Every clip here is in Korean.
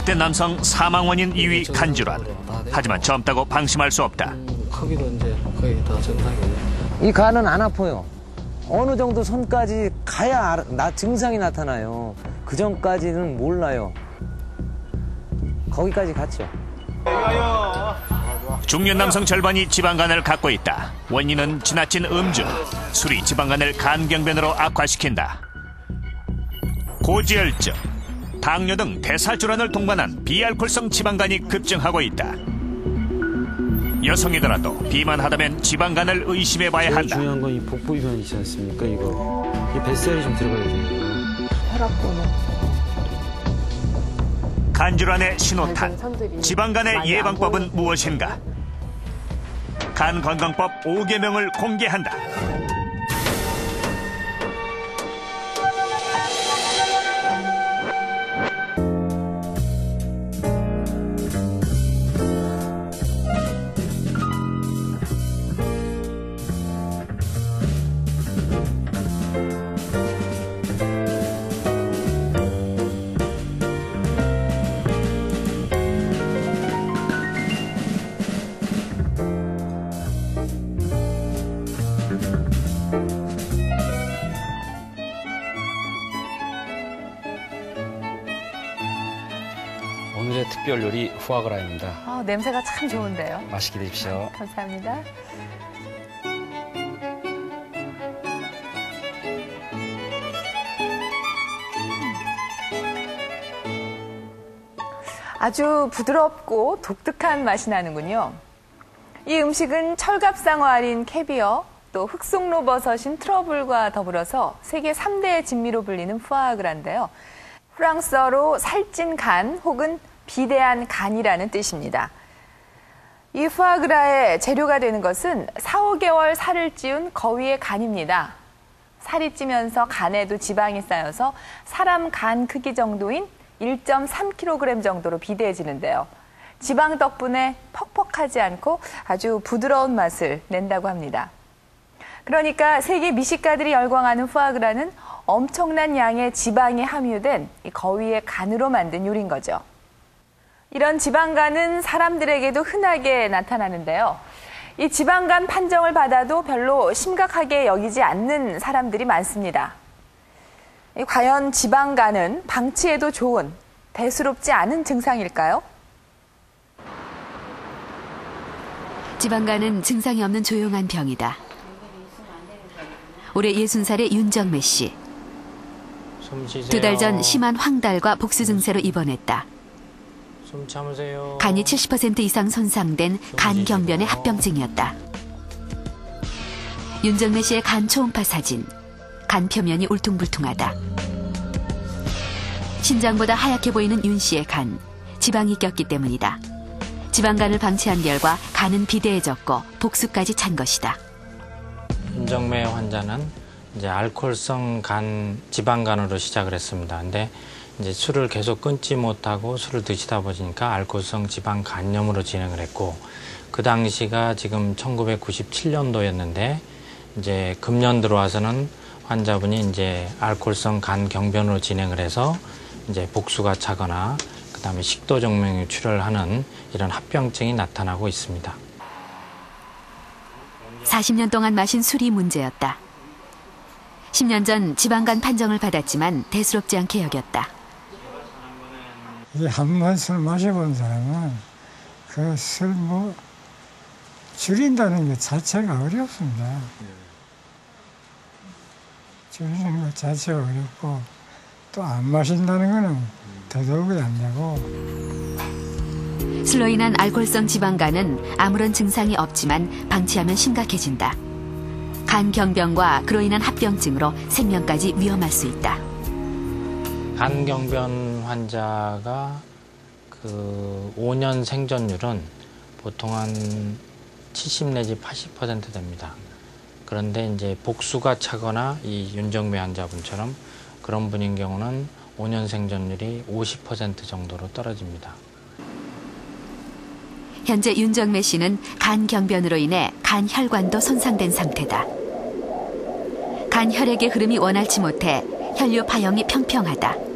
20대 남성 사망 원인 2위 간질환. 하지만 젊다고 방심할 수 없다. 크기도 이제 거의 다 정상이에요. 이 간은 안 아파요. 어느 정도 선까지 가야 증상이 나타나요. 그 전까지는 몰라요. 거기까지 갔죠. 중년 남성 절반이 지방간을 갖고 있다. 원인은 지나친 음주. 술이 지방간을 간경변으로 악화시킨다. 고지혈증, 당뇨 등 대사질환을 동반한 비알코올성 지방간이 급증하고 있다. 여성이더라도 비만하다면 지방간을 의심해봐야 한다. 제일 중요한 건 이 복부 위반 있지 않습니까? 이거 이 뱃살이 좀 들어가야 돼요. 혈압고는 간질환의 신호탄, 지방간의 예방법은 무엇인가? 간건강법 5계명을 공개한다. 오늘의 특별 요리 후아그라입니다. 냄새가 참 좋은데요. 맛있게 드십시오. 감사합니다. 아주 부드럽고 독특한 맛이 나는군요. 이 음식은 철갑상어알인 캐비어, 또 흑송로버섯인 트러블과 더불어서 세계 3대 진미로 불리는 푸아그라인데요. 프랑스어로 살찐 간 혹은 비대한 간이라는 뜻입니다. 이 푸아그라의 재료가 되는 것은 4, 5개월 살을 찌운 거위의 간입니다. 살이 찌면서 간에도 지방이 쌓여서 사람 간 크기 정도인 1.3kg 정도로 비대해지는데요. 지방 덕분에 퍽퍽하지 않고 아주 부드러운 맛을 낸다고 합니다. 그러니까 세계 미식가들이 열광하는 푸아그라는 엄청난 양의 지방이 함유된 이 거위의 간으로 만든 요리인 거죠. 이런 지방간은 사람들에게도 흔하게 나타나는데요. 이 지방간 판정을 받아도 별로 심각하게 여기지 않는 사람들이 많습니다. 과연 지방간은 방치에도 좋은, 대수롭지 않은 증상일까요? 지방간은 증상이 없는 조용한 병이다. 올해 60살의 윤정매 씨. 2달 전 심한 황달과 복수 증세로 입원했다. 숨 참으세요. 간이 70% 이상 손상된 간경변의 합병증이었다. 윤정매 씨의 간 초음파 사진. 간 표면이 울퉁불퉁하다. 신장보다 하얗게 보이는 윤 씨의 간. 지방이 꼈기 때문이다. 지방간을 방치한 결과 간은 비대해졌고 복수까지 찬 것이다. 윤정매 환자는 이제 알코올성 간 지방간으로 시작을 했습니다. 근데 이제 술을 계속 끊지 못하고 술을 드시다 보니까 알코올성 지방간염으로 진행을 했고, 그 당시가 지금 1997년도였는데 이제 금년 들어와서는 환자분이 이제 알코올성 간 경변으로 진행을 해서 이제 복수가 차거나 그다음에 식도 정맥 유출을 하는 이런 합병증이 나타나고 있습니다. 40년 동안 마신 술이 문제였다. 10년 전 지방간 판정을 받았지만 대수롭지 않게 여겼다. 한 번 술 마셔본 사람은 그 술 줄인다는 것 자체가 어렵습니다. 줄이는 것 자체가 어렵고 또 안 마신다는 거는 더더욱이 안 되고. 술로 인한 알코올성 지방간은 아무런 증상이 없지만 방치하면 심각해진다. 간경변과 그로 인한 합병증으로 생명까지 위험할 수 있다. 간경변 환자가 그 5년 생존율은 보통 한 70 내지 80% 됩니다. 그런데 이제 복수가 차거나 이 윤정매 환자분처럼 그런 분인 경우는 5년 생존율이 50% 정도로 떨어집니다. 현재 윤정매 씨는 간경변으로 인해 간혈관도 손상된 상태다. 간혈액의 흐름이 원활치 못해 혈류 파형이 평평하다.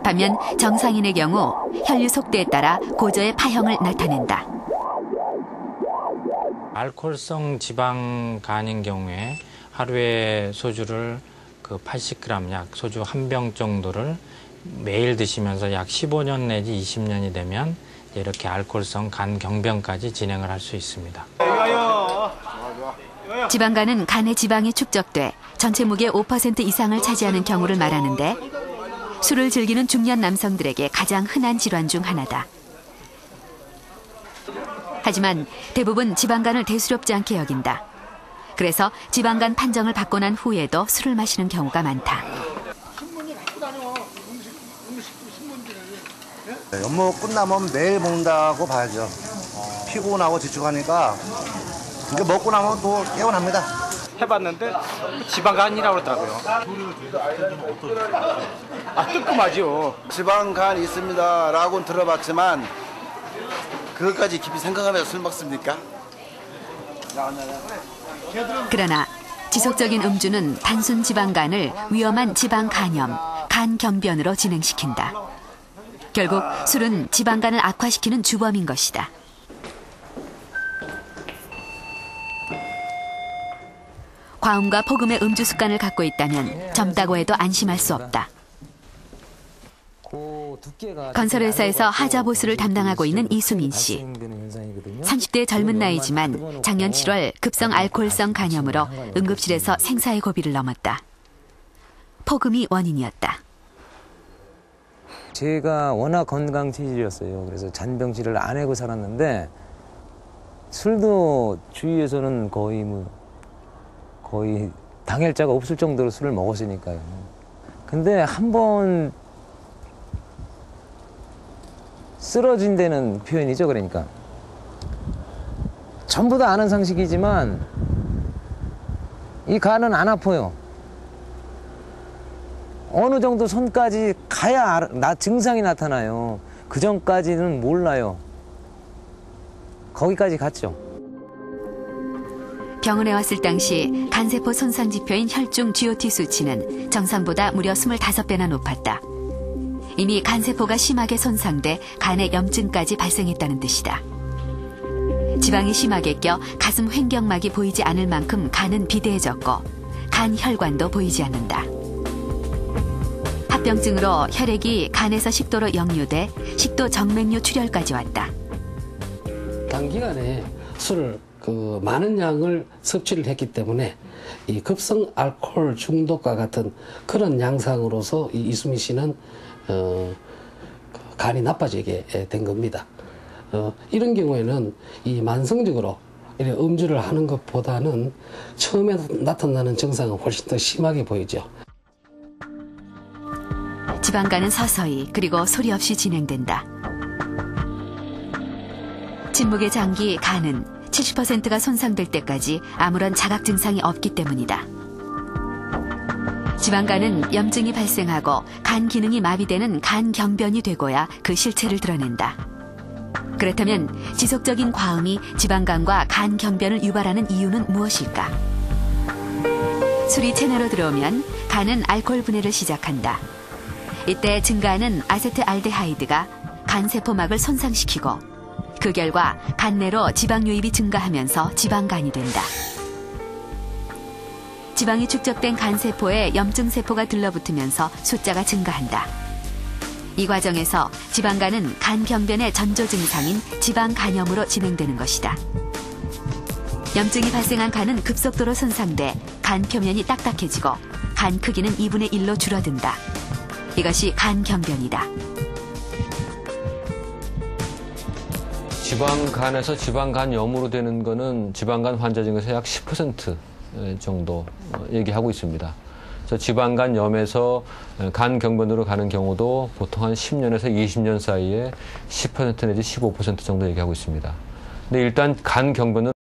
반면 정상인의 경우 혈류 속도에 따라 고저의 파형을 나타낸다. 알코올성 지방간인 경우에 하루에 소주를 80g 약 소주 한 병 정도를 매일 드시면서 약 15년 내지 20년이 되면 이렇게 알코올성 간경변까지 진행을 할 수 있습니다. 지방간은 간의 지방이 축적돼 전체 무게 5% 이상을 차지하는 경우를 말하는데 술을 즐기는 중년 남성들에게 가장 흔한 질환 중 하나다. 하지만 대부분 지방간을 대수롭지 않게 여긴다. 그래서 지방간 판정을 받고 난 후에도 술을 마시는 경우가 많다. 업무 끝나면 매일 먹는다고 봐야죠. 피곤하고 지축하니까 이게 먹고 나면 또 깨어납니다. 해봤는데 지방간이라고 그러더라고요. 뜨끔하죠. 지방간 있습니다라고는 들어봤지만 그것까지 깊이 생각하면서 술 먹습니까? 그러나 지속적인 음주는 단순 지방간을 위험한 지방간염, 간경변으로 진행시킨다. 결국 술은 지방간을 악화시키는 주범인 것이다. 과음과 폭음의 음주 습관을 갖고 있다면 젊다고 해도 안심할 수 없다. 건설회사에서 하자보수를 담당하고 있는 이수민 씨. 30대 젊은 나이지만 작년 7월 급성 알코올성 간염으로 응급실에서 생사의 고비를 넘었다. 폭음이 원인이었다. 제가 워낙 건강 체질이었어요. 그래서 잔병치를 안 하고 살았는데 술도 주위에서는 거의 당일자가 없을 정도로 술을 먹었으니까요. 근데 한 번 쓰러진다는 표현이죠. 그러니까 전부 다 아는 상식이지만 이 간은 안 아파요. 어느 정도 선까지 가야 증상이 나타나요. 그 전까지는 몰라요. 거기까지 갔죠. 병원에 왔을 당시 간세포 손상 지표인 혈중 GOT 수치는 정상보다 무려 25배나 높았다. 이미 간세포가 심하게 손상돼 간에 염증까지 발생했다는 뜻이다. 지방이 심하게 껴 가슴 횡격막이 보이지 않을 만큼 간은 비대해졌고 간 혈관도 보이지 않는다. 합병증으로 혈액이 간에서 식도로 역류돼 식도 정맥류 출혈까지 왔다. 단기간에 술을 많은 양을 섭취를 했기 때문에 이 급성 알코올 중독과 같은 그런 양상으로서 이 이수민 씨는 간이 나빠지게 된 겁니다. 이런 경우에는 이 만성적으로 음주를 하는 것보다는 처음에 나타나는 증상은 훨씬 더 심하게 보이죠. 지방간은 서서히 그리고 소리 없이 진행된다. 침묵의 장기 간은 70%가 손상될 때까지 아무런 자각 증상이 없기 때문이다. 지방간은 염증이 발생하고 간 기능이 마비되는 간경변이 되고야 그 실체를 드러낸다. 그렇다면 지속적인 과음이 지방간과 간경변을 유발하는 이유는 무엇일까? 술이 체내로 들어오면 간은 알코올 분해를 시작한다. 이때 증가하는 아세트알데하이드가 간세포막을 손상시키고 그 결과 간내로 지방 유입이 증가하면서 지방간이 된다. 지방이 축적된 간세포에 염증세포가 들러붙으면서 숫자가 증가한다. 이 과정에서 지방간은 간경변의 전조 증상인 지방간염으로 진행되는 것이다. 염증이 발생한 간은 급속도로 손상돼 간 표면이 딱딱해지고 간 크기는 2분의 1로 줄어든다. 이것이 간경변이다. 지방간에서 지방간염으로 되는 거는 지방간 환자 중에서 약 10% 정도 얘기하고 있습니다. 그래서 지방간염에서 간경변으로 가는 경우도 보통 한 10년에서 20년 사이에 10% 내지 15% 정도 얘기하고 있습니다. 근데 일단 간경변은